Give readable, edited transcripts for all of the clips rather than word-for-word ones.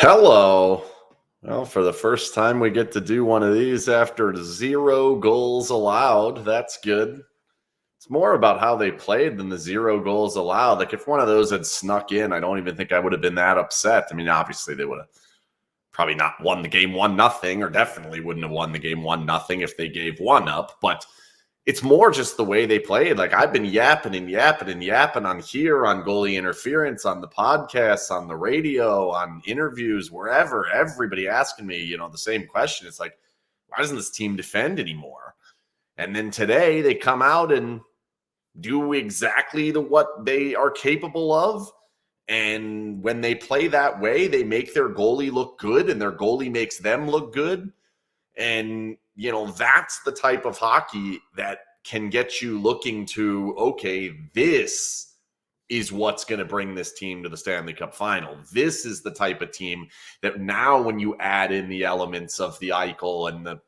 Hello. Well, for the first time, we get to do one of these after 0 goals allowed. That's good. It's more about how they played than the 0 goals allowed. Like, if one of those had snuck in, I don't even think I would have been that upset. I mean, obviously, they would have probably not won the game 1-0, or definitely wouldn't have won the game 1-0 if they gave one up. But it's more just the way they played. Like, I've been yapping on here, on goalie interference, on the podcasts, on the radio, on interviews, wherever. Everybody asking me, the same question. It's like, why doesn't this team defend anymore? And then today they come out and do exactly what they are capable of. And when they play that way, they make their goalie look good, and their goalie makes them look good. And, that's the type of hockey that can get you looking to, okay, this is what's going to bring this team to the Stanley Cup final. This is the type of team that now, when you add in the elements of the Eichel and the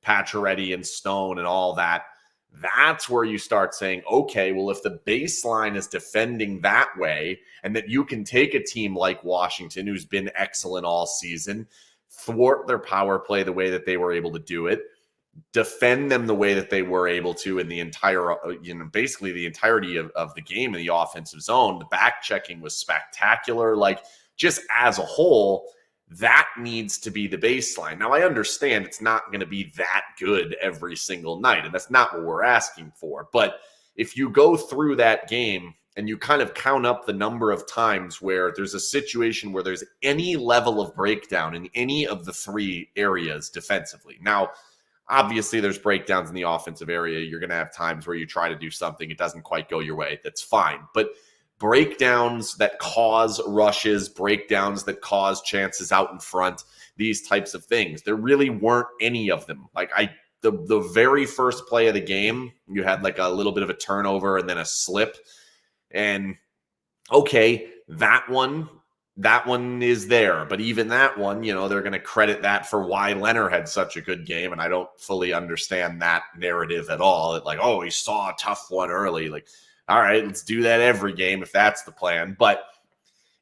Pacioretty and Stone and all that, that's where you start saying, okay, well, if the baseline is defending that way, and that you can take a team like Washington, who's been excellent all season, thwart their power play the way that they were able to do it, defend them the way that they were able to in the entire, basically the entirety of the game in the offensive zone. The back checking was spectacular. Like, just as a whole, that needs to be the baseline. Now, I understand it's not going to be that good every single night, and that's not what we're asking for. But if you go through that game and you kind of count up the number of times where there's a situation where there's any level of breakdown in any of the three areas defensively. Now, obviously, there's breakdowns in the offensive area. You're going to have times where you try to do something, it doesn't quite go your way. That's fine. But breakdowns that cause rushes, breakdowns that cause chances out in front, these types of things, there really weren't any of them. Like, the very first play of the game, you had like a little bit of a turnover and then a slip. And okay, that one is there. But even that one, they're going to credit that for why Leonard had such a good game. And I don't fully understand that narrative at all. That, like, oh, he saw a tough one early. Like, all right, let's do that every game if that's the plan. But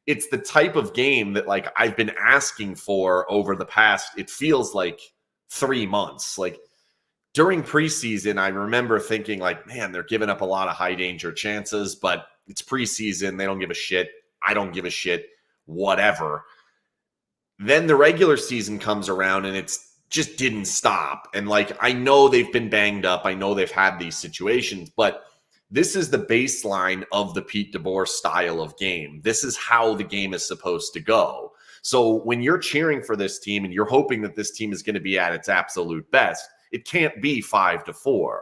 it's the type of game that, like, I've been asking for over the past, it feels like 3 months. Like, during preseason, I remember thinking, like, man, they're giving up a lot of high danger chances, but it's preseason. They don't give a shit. I don't give a shit. Whatever. Then the regular season comes around and it's just didn't stop. And, like, I know they've been banged up. I know they've had these situations, but this is the baseline of the Pete DeBoer style of game. This is how the game is supposed to go. So when you're cheering for this team and you're hoping that this team is going to be at its absolute best, it can't be 5-4,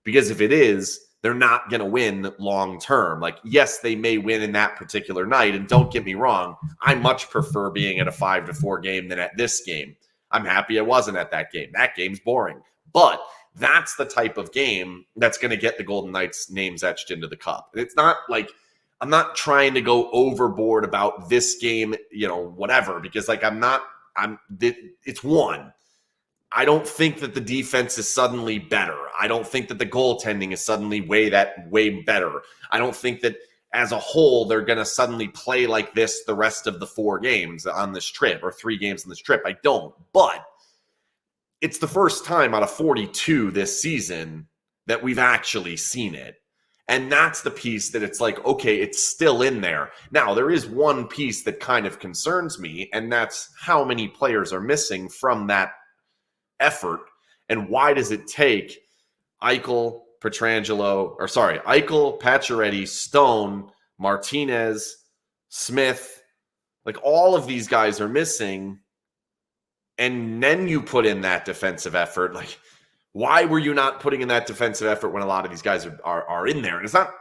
because if it is, they're not going to win long term. Like, yes, they may win in that particular night. And don't get me wrong, I much prefer being at a 5-4 game than at this game. I'm happy I wasn't at that game. That game's boring. But that's the type of game that's going to get the Golden Knights names etched into the cup. And it's not like, I'm not trying to go overboard about this game, whatever, because, like, it's one. I don't think that the defense is suddenly better. I don't think that the goaltending is suddenly way better. I don't think that as a whole they're going to suddenly play like this the rest of the 4 games on this trip, or 3 games on this trip. I don't. But it's the first time out of 42 this season that we've actually seen it. And that's the piece that it's like, okay, it's still in there. Now, there is one piece that kind of concerns me, and that's how many players are missing from that effort, and why does it take Eichel, Pacioretty, Stone, Martinez, Smith, like, all of these guys are missing, and then you put in that defensive effort. Like, why were you not putting in that defensive effort when a lot of these guys are in there? And it's not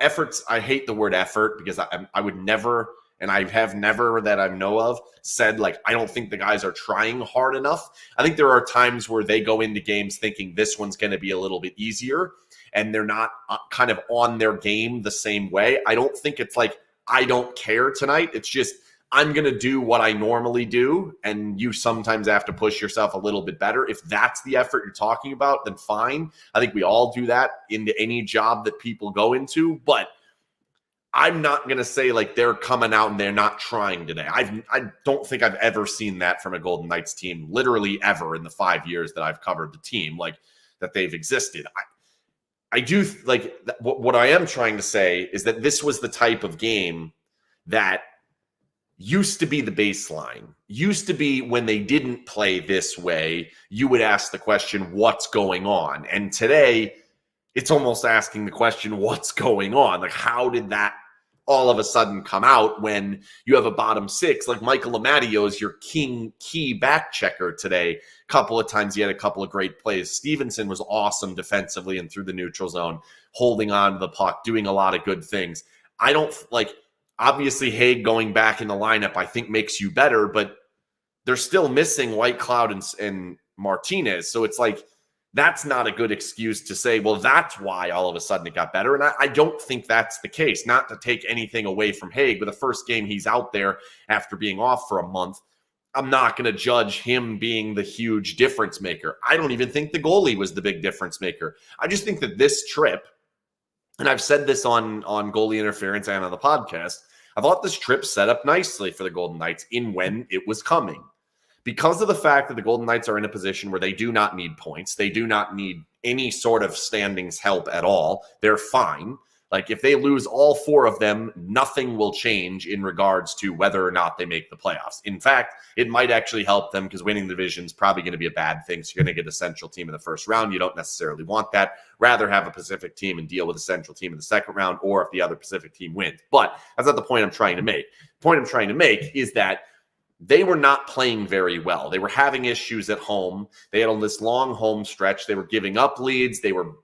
efforts. I hate the word effort, because I would never, and I have never that I know of, said, like, I don't think the guys are trying hard enough. I think there are times where they go into games thinking this one's going to be a little bit easier, and they're not kind of on their game the same way. I don't think it's like, I don't care tonight. It's just, I'm going to do what I normally do, and you sometimes have to push yourself a little bit better. If that's the effort you're talking about, then fine. I think we all do that into any job that people go into. But I'm not going to say like they're coming out and they're not trying today. I don't think I've ever seen that from a Golden Knights team, literally ever in the 5 years that I've covered the team, like that they've existed. I do like what I am trying to say is that this was the type of game that used to be the baseline. Used to be when they didn't play this way, you would ask the question, what's going on? And today, it's almost asking the question, what's going on? Like, how did that all of a sudden come out when you have a bottom six? Like Michael Amadio is your key back checker today. A couple of times he had a couple of great plays. Stevenson was awesome defensively and through the neutral zone, holding on to the puck, doing a lot of good things. I don't like, obviously Haig going back in the lineup, I think makes you better, but they're still missing White Cloud and Martinez. So it's like, that's not a good excuse to say, well, that's why all of a sudden it got better. And I don't think that's the case. Not to take anything away from Haig, but the first game he's out there after being off for a month, I'm not going to judge him being the huge difference maker. I don't even think the goalie was the big difference maker. I just think that this trip, and I've said this on goalie interference and on the podcast, I thought this trip set up nicely for the Golden Knights in when it was coming. Because of the fact that the Golden Knights are in a position where they do not need points, they do not need any sort of standings help at all, they're fine. Like if they lose all 4 of them, nothing will change in regards to whether or not they make the playoffs. In fact, it might actually help them because winning the division is probably going to be a bad thing. So you're going to get a Central team in the first round. You don't necessarily want that. Rather have a Pacific team and deal with a Central team in the second round, or if the other Pacific team wins. But that's not the point I'm trying to make. The point I'm trying to make is that they were not playing very well. They were having issues at home. They had on this long home stretch. They were giving up leads. They were,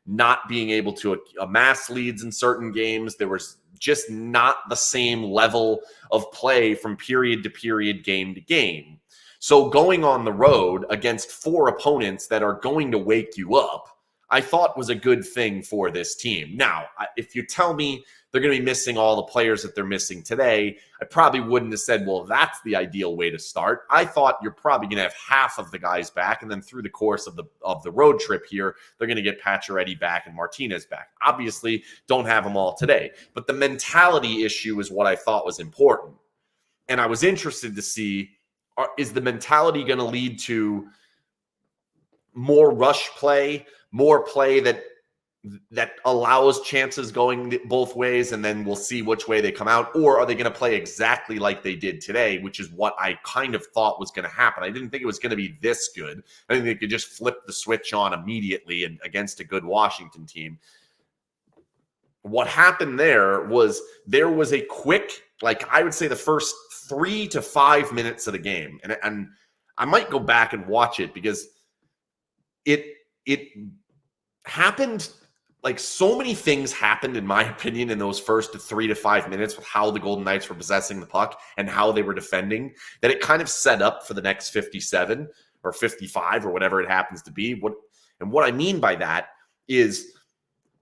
not being able to amass leads in certain games. There was just not the same level of play from period to period, game to game. So going on the road against 4 opponents that are going to wake you up, I thought was a good thing for this team. Now, if you tell me they're going to be missing all the players that they're missing today, I probably wouldn't have said, well, that's the ideal way to start. I thought you're probably going to have half of the guys back, and then through the course of the road trip here, they're going to get Pacioretty back and Martinez back. Obviously, don't have them all today. But the mentality issue is what I thought was important. And I was interested to see, is the mentality going to lead to more rush play, more play that allows chances going both ways, and then we'll see which way they come out? Or are they going to play exactly like they did today, which is what I kind of thought was going to happen. I didn't think it was going to be this good. I think they could just flip the switch on immediately and against a good Washington team. What happened there was a quick, like I would say the first 3 to 5 minutes of the game, and I might go back and watch it because it happened. Like so many things happened, in my opinion, in those first 3 to 5 minutes with how the Golden Knights were possessing the puck and how they were defending, that it kind of set up for the next 57 or 55 or whatever it happens to be. What I mean by that is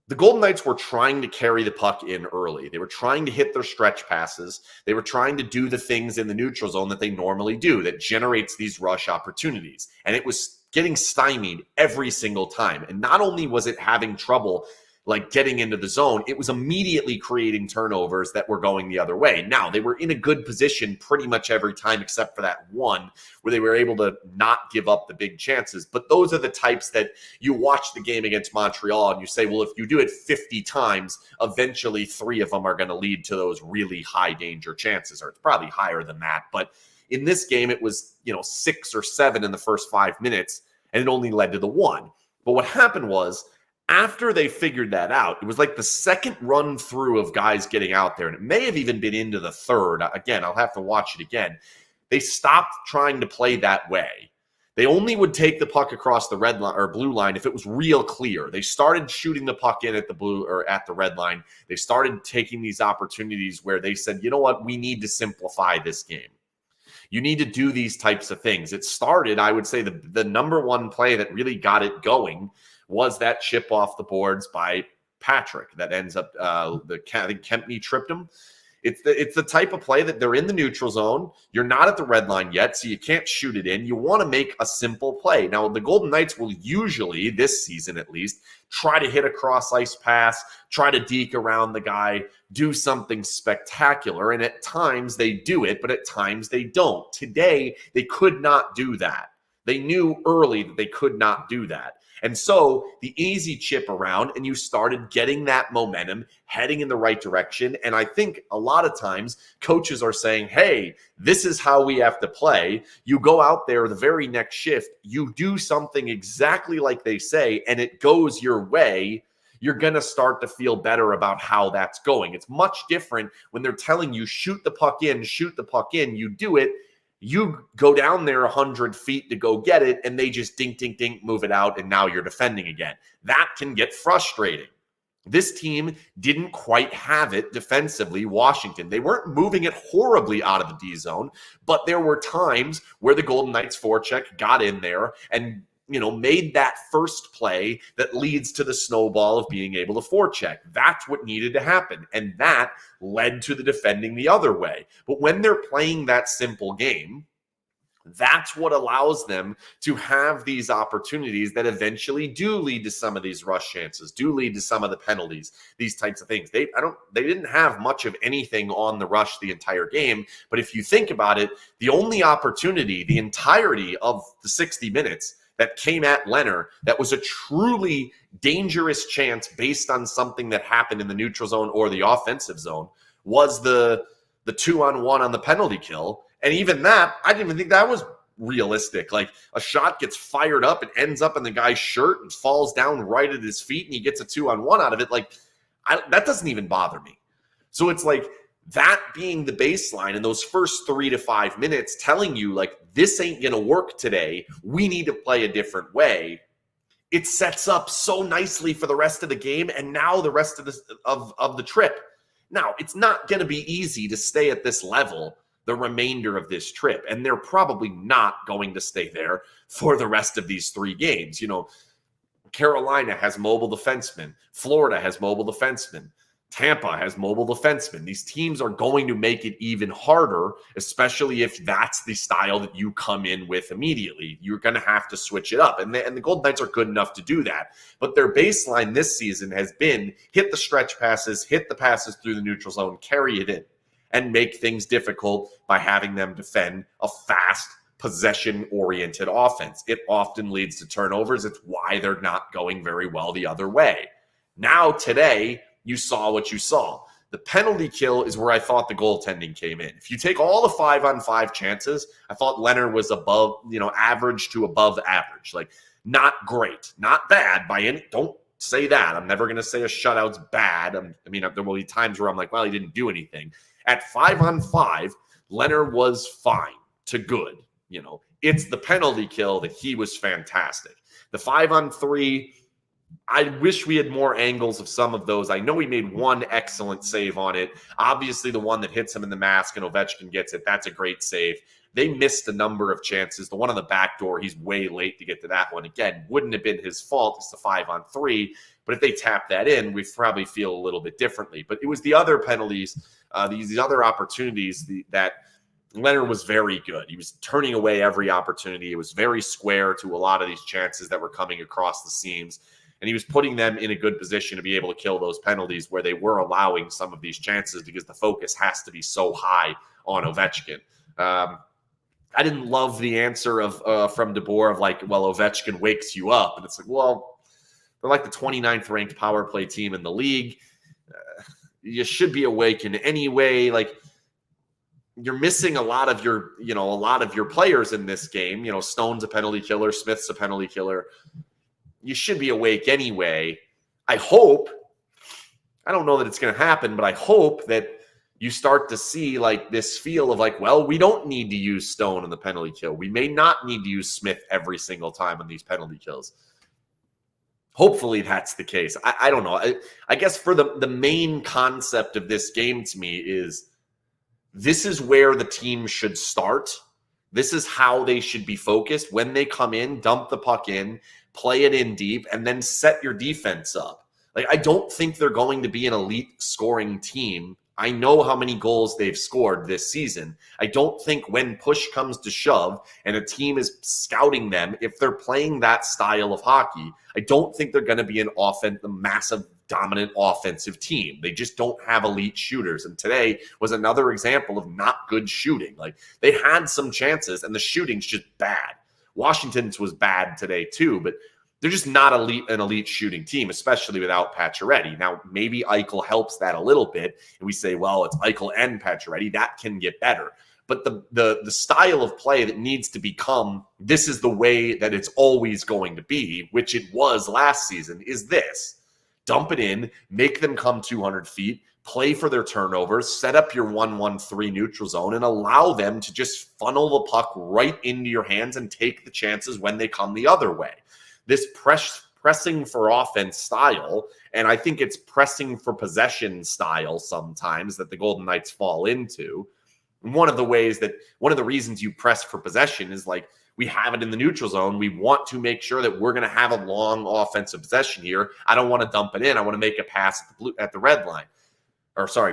the Golden Knights were trying to carry the puck in early. They were trying to hit their stretch passes. They were trying to do the things in the neutral zone that they normally do that generates these rush opportunities. And it was getting stymied every single time. And not only was it having trouble like getting into the zone, it was immediately creating turnovers that were going the other way. Now, they were in a good position pretty much every time except for that one where they were able to not give up the big chances. But those are the types that you watch the game against Montreal and you say, well, if you do it 50 times, eventually 3 of them are going to lead to those really high danger chances, or it's probably higher than that. But in this game, it was, 6 or 7 in the first 5 minutes, and it only led to the 1. But what happened was, after they figured that out, it was like the second run through of guys getting out there, and it may have even been into the third. Again, I'll have to watch it again. They stopped trying to play that way. They only would take the puck across the red line or blue line if it was real clear. They started shooting the puck in at the blue or at the red line. They started taking these opportunities where they said, you know what, we need to simplify this game. You need to do these types of things. It started, I would say, the number one play that really got it going was that chip off the boards by Patrick that ends up, I think Kempney tripped him. It's the type of play that they're in the neutral zone. You're not at the red line yet, so you can't shoot it in. You want to make a simple play. Now, the Golden Knights will usually, this season at least, try to hit a cross-ice pass, try to deke around the guy, do something spectacular, and at times they do it, but at times they don't. Today, they could not do that. They knew early that they could not do that. And so the easy chip around, and you started getting that momentum heading in the right direction. And I think a lot of times coaches are saying, hey, this is how we have to play. You go out there the very next shift, you do something exactly like they say, and it goes your way. You're going to start to feel better about how that's going. It's much different when they're telling you, shoot the puck in, you do it. You go down there 100 feet to go get it, and they just dink, dink, dink, move it out, and now you're defending again. That can get frustrating. This team didn't quite have it defensively, Washington. They weren't moving it horribly out of the D zone, but there were times where the Golden Knights forecheck got in there and made that first play that leads to the snowball of being able to forecheck. That's what needed to happen. And that led to the defending the other way. But when they're playing that simple game, that's what allows them to have these opportunities that eventually do lead to some of these rush chances, do lead to some of the penalties, these types of things. They didn't have much of anything on the rush the entire game. But if you think about it, the only opportunity, the entirety of the 60 minutes that came at Leonard, that was a truly dangerous chance based on something that happened in the neutral zone or the offensive zone, was the 2-on-1 on the penalty kill. And even that, I didn't even think that was realistic. Like, a shot gets fired up and ends up in the guy's shirt and falls down right at his feet, and he gets a 2-on-1 out of it. Like, that doesn't even bother me. So it's like, that being the baseline in those first 3 to 5 minutes, telling you, like, this ain't going to work today, we need to play a different way, it sets up so nicely for the rest of the game and now the rest of the trip. Now, it's not going to be easy to stay at this level the remainder of this trip, and they're probably not going to stay there for the rest of these 3 games. Carolina has mobile defensemen. Florida has mobile defensemen. Tampa has mobile defensemen. These teams are going to make it even harder, especially if that's the style that you come in with immediately. You're going to have to switch it up. And the Golden Knights are good enough to do that. But their baseline this season has been hit the stretch passes, hit the passes through the neutral zone, carry it in, and make things difficult by having them defend a fast, possession-oriented offense. It often leads to turnovers. It's why they're not going very well the other way. Now, today, you saw what you saw. The penalty kill is where I thought the goaltending came in. If you take all the 5-on-5 chances, I thought Leonard was above, average to above average. Like, not great, not bad by any, don't say that. I'm never going to say a shutout's bad. There will be times where I'm like, well, he didn't do anything. At 5-on-5, Leonard was fine to good. It's the penalty kill that he was fantastic. The 5-on-3, I wish we had more angles of some of those. I know he made one excellent save on it. Obviously, the one that hits him in the mask and Ovechkin gets it, that's a great save. They missed a number of chances. The one on the back door, he's way late to get to that one. Again, wouldn't have been his fault. It's the 5-on-3. But if they tap that in, we probably feel a little bit differently. But it was the other penalties, these other opportunities that Leonard was very good. He was turning away every opportunity. It was very square to a lot of these chances that were coming across the seams. And he was putting them in a good position to be able to kill those penalties where they were allowing some of these chances because the focus has to be so high on Ovechkin. I didn't love the answer from DeBoer of like, well, Ovechkin wakes you up. And it's like, well, they're like the 29th ranked power play team in the league. You should be awakened anyway. Like, you're missing a lot of your players in this game. Stone's a penalty killer. Smith's a penalty killer. You should be awake anyway. I don't know that it's going to happen, but I hope that you start to see like this feel of like, well, we don't need to use Stone on the penalty kill. We may not need to use Smith every single time on these penalty kills. Hopefully that's the case. I don't know. I guess for the main concept of this game to me is this is where the team should start. This is how they should be focused. When they come in, dump the puck in, play it in deep, and then set your defense up. Like, I don't think they're going to be an elite scoring team. I know how many goals they've scored this season. I don't think when push comes to shove and a team is scouting them, if they're playing that style of hockey, I don't think they're going to be a massive, dominant offensive team. They just don't have elite shooters. And today was another example of not good shooting. Like, they had some chances and the shooting's just bad. Washington's was bad today too, but they're just not an elite shooting team, especially without Pacioretty. Now, maybe Eichel helps that a little bit, and we say, well, it's Eichel and Pacioretty. That can get better. But the style of play that needs to become, this is the way that it's always going to be, which it was last season, is this. Dump it in, make them come 200 feet, play for their turnovers, set up your 1-1-3 neutral zone, and allow them to just funnel the puck right into your hands and take the chances when they come the other way. This pressing for offense style, and I think it's pressing for possession style sometimes that the Golden Knights fall into. One of the reasons you press for possession is like, we have it in the neutral zone. We want to make sure that we're going to have a long offensive possession here. I don't want to dump it in. I want to make a pass at the red line.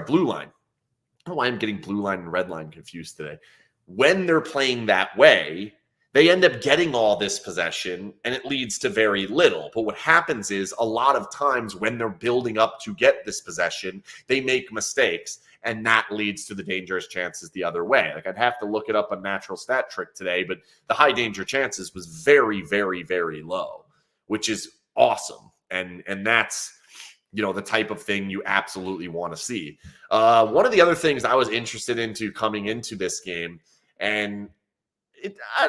Blue line. I don't know why I'm getting blue line and red line confused today. When they're playing that way, they end up getting all this possession, and it leads to very little. But what happens is a lot of times when they're building up to get this possession, they make mistakes, and that leads to the dangerous chances the other way. Like, I'd have to look it up a natural stat trick today, but the high danger chances was very, very, very low, which is awesome. And that's, the type of thing you absolutely want to see. One of the other things I was interested into coming into this game, and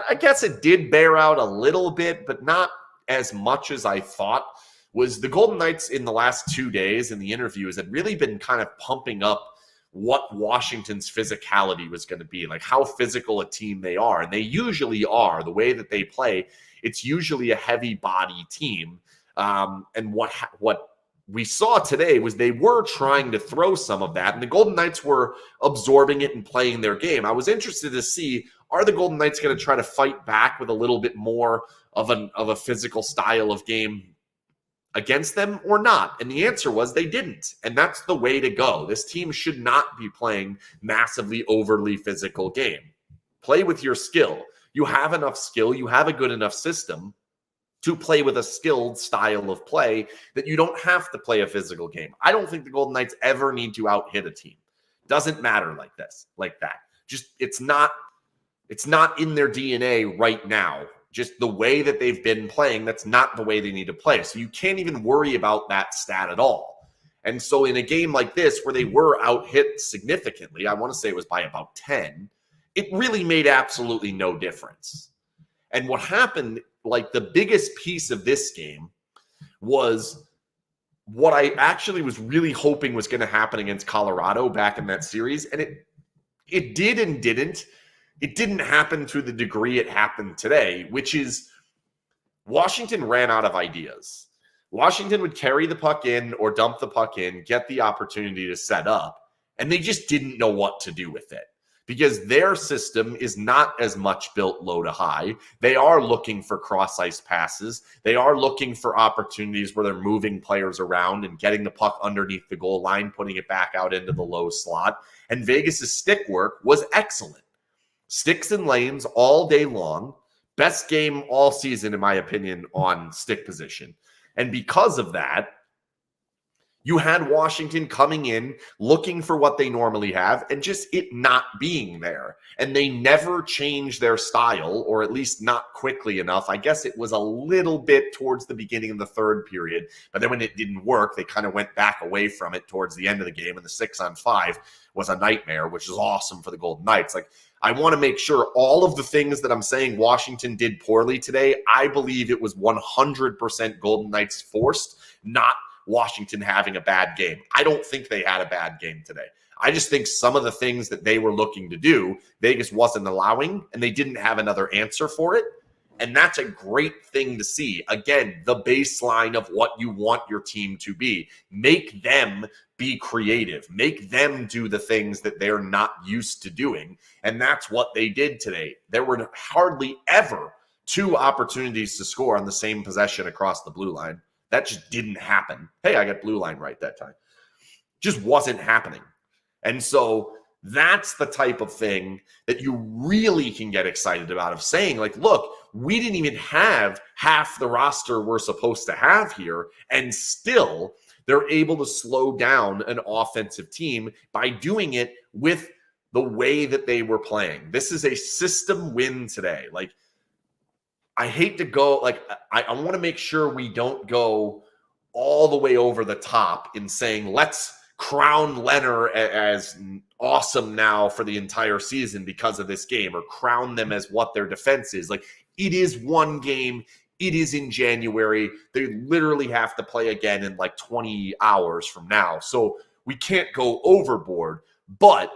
I guess it did bear out a little bit, but not as much as I thought, was the Golden Knights in the last 2 days in the interviews had really been kind of pumping up what Washington's physicality was going to be, like how physical a team they are. And they usually are. The way that they play, it's usually a heavy body team. And what we saw today was they were trying to throw some of that, and the Golden Knights were absorbing it and playing their game. I was interested to see, are the Golden Knights going to try to fight back with a little bit more of a physical style of game against them or not? And the answer was they didn't. And that's the way to go. This team should not be playing massively overly physical game. Play with your skill. You have enough skill. You have a good enough system to play with a skilled style of play that you don't have to play a physical game. I don't think the Golden Knights ever need to out-hit a team. Doesn't matter like that. Just, it's not in their DNA right now. Just the way that they've been playing, that's not the way they need to play. So you can't even worry about that stat at all. And so in a game like this, where they were out-hit significantly, I want to say it was by about 10, it really made absolutely no difference. And what happened, like the biggest piece of this game, was what I actually was really hoping was going to happen against Colorado back in that series. And it did and didn't. It didn't happen to the degree it happened today, which is Washington ran out of ideas. Washington would carry the puck in or dump the puck in, get the opportunity to set up, and they just didn't know what to do with it because their system is not as much built low to high. They are looking for cross-ice passes. They are looking for opportunities where they're moving players around and getting the puck underneath the goal line, putting it back out into the low slot. And Vegas' stick work was excellent. Sticks and lanes all day long. Best game all season, in my opinion, on stick position. And because of that, you had Washington coming in, looking for what they normally have, and just it not being there. And they never changed their style, or at least not quickly enough. I guess it was a little bit towards the beginning of the third period. But then when it didn't work, they kind of went back away from it towards the end of the game. And the 6-on-5 was a nightmare, which is awesome for the Golden Knights. Like, I want to make sure all of the things that I'm saying Washington did poorly today, I believe it was 100% Golden Knights forced, not Washington having a bad game. I don't think they had a bad game today. I just think some of the things that they were looking to do, Vegas wasn't allowing, and they didn't have another answer for it. And that's a great thing to see. Again, the baseline of what you want your team to be. Make them be creative. Make them do the things that they're not used to doing. And that's what they did today. There were hardly ever 2 opportunities to score on the same possession across the blue line. That just didn't happen. Hey, I got blue line right that time. Just wasn't happening. And so that's the type of thing that you really can get excited about, of saying, like, look, we didn't even have half the roster we're supposed to have here, and still they're able to slow down an offensive team by doing it with the way that they were playing. This is a system win today. Like, I hate to go, like, I want to make sure we don't go all the way over the top in saying, let's crown Leonard as awesome now for the entire season because of this game, or crown them as what their defense is. Like, it is one game. It is in January. They literally have to play again in like 20 hours from now. So we can't go overboard, but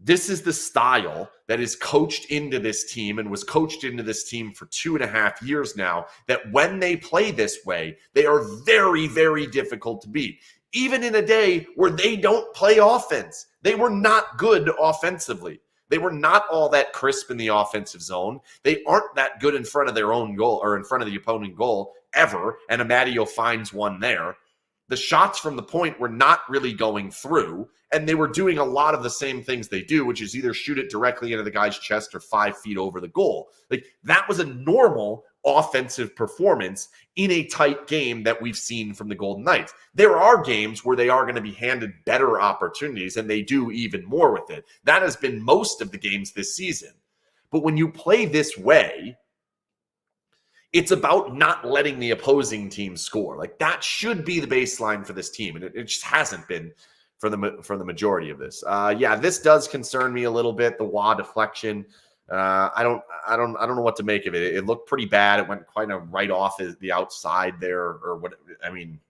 this is the style that is coached into this team and was coached into this team for 2.5 years now, that when they play this way, they are very, very difficult to beat. Even in a day where they don't play offense, they were not good offensively. They were not all that crisp in the offensive zone. They aren't that good in front of their own goal or in front of the opponent goal ever, and Amadio finds one there. The shots from the point were not really going through, and they were doing a lot of the same things they do, which is either shoot it directly into the guy's chest or 5 feet over the goal. Like, that was a normal offensive performance in a tight game that we've seen from the Golden Knights. There are games where they are going to be handed better opportunities, and they do even more with it. That has been most of the games this season. But when you play this way, it's about not letting the opposing team score. Like, that should be the baseline for this team, and it just hasn't been for the majority of this. Yeah, this does concern me a little bit. The Wah deflection. I don't know what to make of it. It looked pretty bad. It went quite right off the outside there, or what? I mean,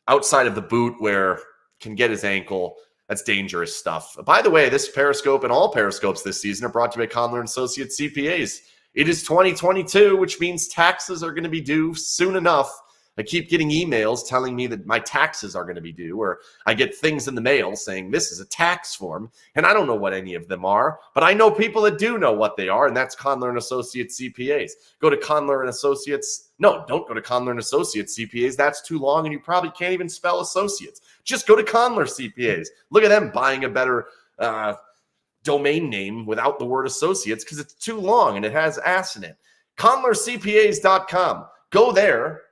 outside of the boot where can get his ankle. That's dangerous stuff. By the way, this Periscope and all Periscopes this season are brought to you by Conler & Associates CPAs. It is 2022, which means taxes are going to be due soon enough. I keep getting emails telling me that my taxes are going to be due, or I get things in the mail saying this is a tax form, and I don't know what any of them are, but I know people that do know what they are, and that's Conler & Associates CPAs. Go to Conler & Associates. No, don't go to Conler & Associates CPAs. That's too long, and you probably can't even spell associates. Just go to Conler CPAs. Look at them buying a better domain name without the word associates because it's too long and it has ass in it. ConlerCPAs.com. Go there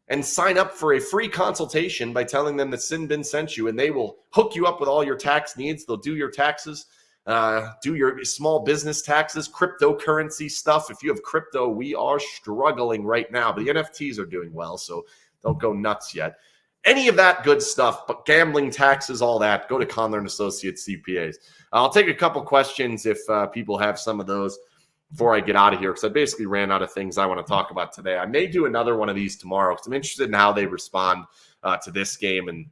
and sign up for a free consultation by telling them that SinBin sent you, and they will hook you up with all your tax needs. They'll do your taxes, do your small business taxes, cryptocurrency stuff. If you have crypto, we are struggling right now, but the NFTs are doing well, so don't go nuts yet. Any of that good stuff, but gambling, taxes, all that, go to Conler & Associates CPAs. I'll take a couple questions if people have some of those before I get out of here, because I basically ran out of things I want to talk about today. I may do another one of these tomorrow because I'm interested in how they respond to this game. And,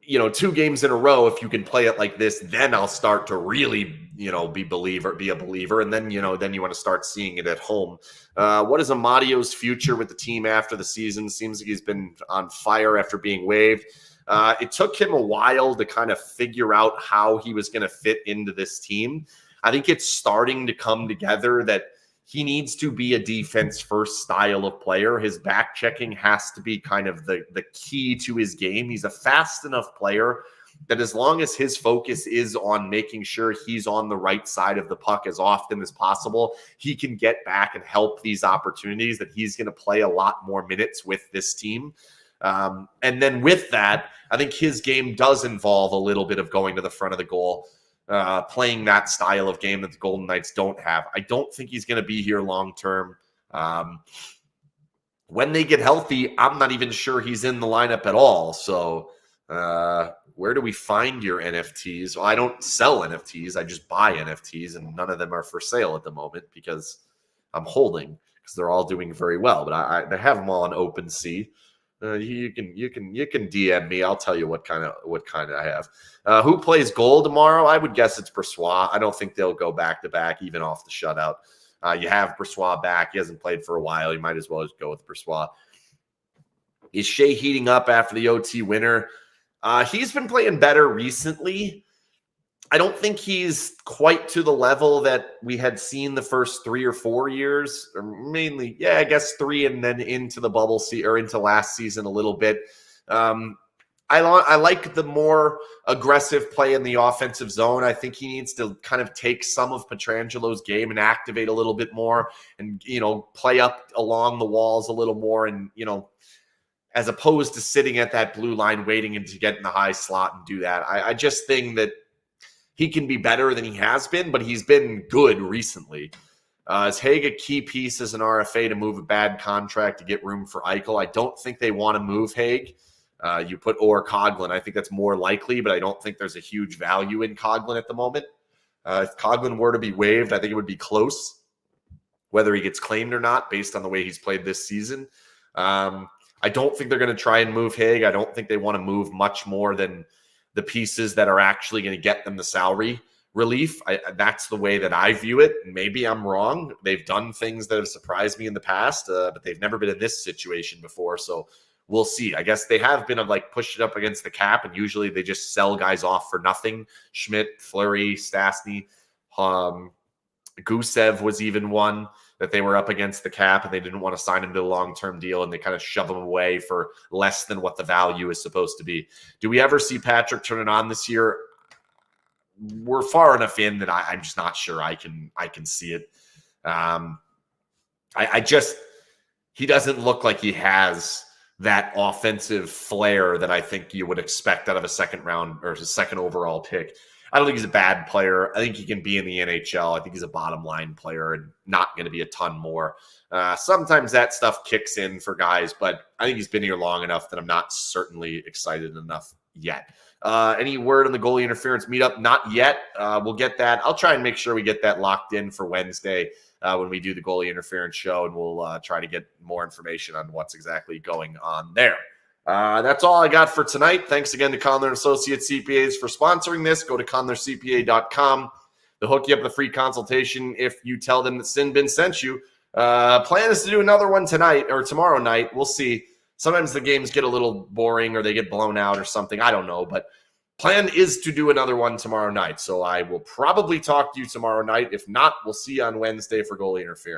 2 games in a row, if you can play it like this, then I'll start to really, be a believer. And then, then you want to start seeing it at home. What is Amadio's future with the team after the season? Seems like he's been on fire after being waived. It took him a while to kind of figure out how he was going to fit into this team. I think it's starting to come together that he needs to be a defense-first style of player. His back checking has to be kind of the key to his game. He's a fast enough player that as long as his focus is on making sure he's on the right side of the puck as often as possible, he can get back and help these opportunities, that he's going to play a lot more minutes with this team. And then with that, I think his game does involve a little bit of going to the front of the goal, playing that style of game that the Golden Knights don't have. I don't think he's going to be here long term. When they get healthy, I'm not even sure he's in the lineup at all. So where do we find your NFTs? Well, I don't sell NFTs. I just buy NFTs, and none of them are for sale at the moment because I'm holding, because they're all doing very well. But I have them all on OpenSea. You can DM me. I'll tell you what kind of I have. Who plays goal tomorrow? I would guess it's Brossoit. I don't think they'll go back to back, even off the shutout. You have Brossoit back. He hasn't played for a while. You might as well just go with Brossoit. Is Shea heating up after the OT winner? He's been playing better recently. I don't think he's quite to the level that we had seen the first 3 or 4 years, or mainly, I guess 3, and then into the bubble or into last season a little bit. I I like the more aggressive play in the offensive zone. I think he needs to kind of take some of Petrangelo's game and activate a little bit more and, play up along the walls a little more and, as opposed to sitting at that blue line waiting to get in the high slot and do that. I just think that he can be better than he has been, but he's been good recently. Is Haig a key piece as an RFA to move a bad contract to get room for Eichel? I don't think they want to move Haig. You put or Coughlin. I think that's more likely, but I don't think there's a huge value in Coughlin at the moment. If Coughlin were to be waived, I think it would be close, whether he gets claimed or not, based on the way he's played this season. I don't think they're going to try and move Haig. I don't think they want to move much more than the pieces that are actually going to get them the salary relief. That's the way that I view it. Maybe I'm wrong. They've done things that have surprised me in the past, but they've never been in this situation before. So we'll see. I guess they have been pushed it up against the cap, and usually they just sell guys off for nothing. Schmidt, Fleury, Stastny, Gusev was even one that they were up against the cap and they didn't want to sign him to a long-term deal, and they kind of shove him away for less than what the value is supposed to be. Do we ever see Patrick turn it on this year? We're far enough in that I'm just not sure I can see it. He doesn't look like he has that offensive flair that I think you would expect out of a second round or a second overall pick. I don't think he's a bad player. I think he can be in the NHL. I think he's a bottom line player and not going to be a ton more. Sometimes that stuff kicks in for guys, but I think he's been here long enough that I'm not certainly excited enough yet. Any word on the goalie interference meetup? Not yet. We'll get that. I'll try and make sure we get that locked in for Wednesday when we do the goalie interference show, and we'll try to get more information on what's exactly going on there. That's all I got for tonight. Thanks again to Conler & Associates CPAs for sponsoring this. Go to conlercpa.com. They'll hook you up with a free consultation if you tell them that SinBin sent you. Plan is to do another one tonight or tomorrow night. We'll see. Sometimes the games get a little boring or they get blown out or something. I don't know, but plan is to do another one tomorrow night. So I will probably talk to you tomorrow night. If not, we'll see you on Wednesday for goalie interference.